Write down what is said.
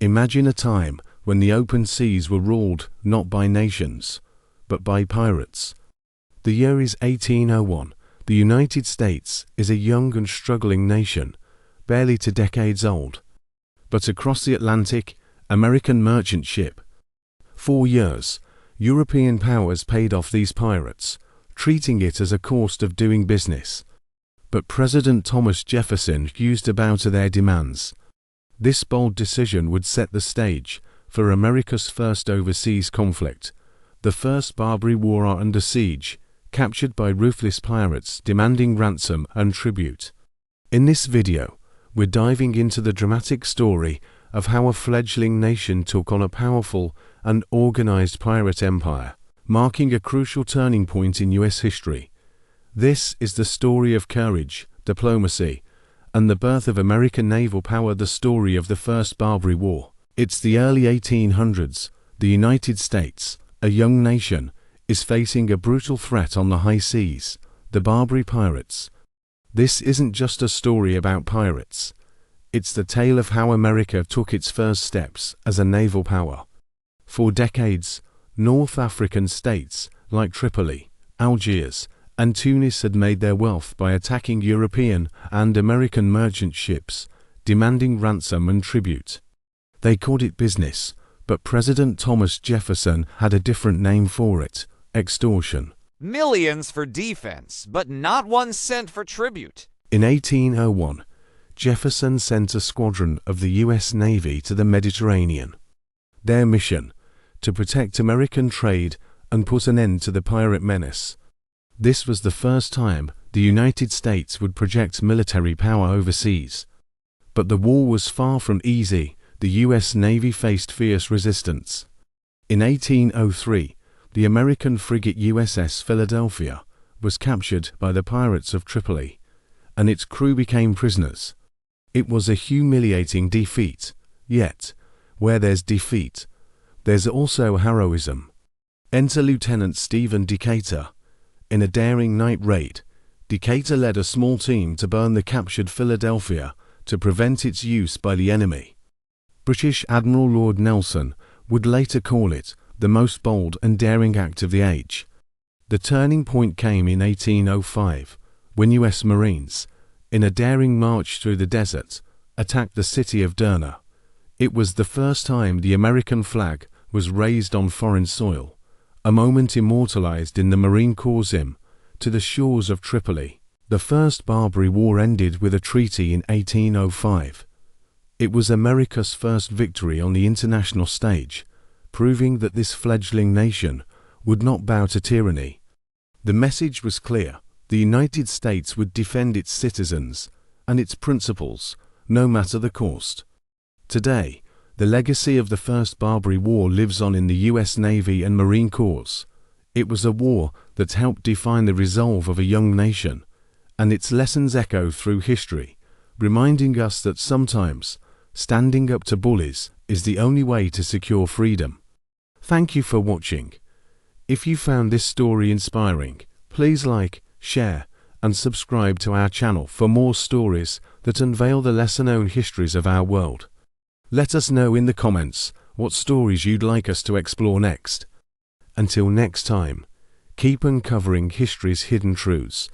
Imagine a time when the open seas were ruled not by nations, but by pirates. The year is 1801. The United States is a young and struggling nation, barely 2 decades old. But across the Atlantic, American merchant ship. 4 years, European powers paid off these pirates, treating it as a cost of doing business. But President Thomas Jefferson refused to bow to their demands. This bold decision would set the stage for America's first overseas conflict, the First Barbary War under siege, captured by ruthless pirates demanding ransom and tribute. In this video, we're diving into the dramatic story of how a fledgling nation took on a powerful and organized pirate empire, marking a crucial turning point in US history. This is the story of courage, diplomacy, and the birth of American naval power, the story of the First Barbary War. It's the early 1800s. The United States, a young nation, is facing a brutal threat on the high seas, the Barbary pirates. This isn't just a story about pirates. It's the tale of how America took its first steps as a naval power. For decades, North African states like Tripoli, Algiers, and Tunis had made their wealth by attacking European and American merchant ships, demanding ransom and tribute. They called it business, but President Thomas Jefferson had a different name for it: extortion. Millions for defense, but not 1 cent for tribute. In 1801, Jefferson sent a squadron of the U.S. Navy to the Mediterranean. Their mission: to protect American trade and put an end to the pirate menace. This was the first time the United States would project military power overseas. But the war was far from easy. The U.S. Navy faced fierce resistance. In 1803, the American frigate USS Philadelphia was captured by the pirates of Tripoli, and its crew became prisoners. It was a humiliating defeat. Yet, where there's defeat, there's also heroism. Enter Lieutenant Stephen Decatur. In a daring night raid, Decatur led a small team to burn the captured Philadelphia to prevent its use by the enemy. British Admiral Lord Nelson would later call it the most bold and daring act of the age. The turning point came in 1805, when U.S. Marines, in a daring march through the desert, attacked the city of Derna. It was the first time the American flag was raised on foreign soil, a moment immortalized in the Marine Corps' hymn, "To the Shores of Tripoli." The First Barbary War ended with a treaty in 1805. It was America's first victory on the international stage, proving that this fledgling nation would not bow to tyranny. The message was clear: the United States would defend its citizens and its principles, no matter the cost. Today, the legacy of the First Barbary War lives on in the U.S. Navy and Marine Corps. It was a war that helped define the resolve of a young nation, and its lessons echo through history, reminding us that sometimes standing up to bullies is the only way to secure freedom. Thank you for watching. If you found this story inspiring, please like, share, and subscribe to our channel for more stories that unveil the lesser-known histories of our world. Let us know in the comments what stories you'd like us to explore next. Until next time, keep uncovering history's hidden truths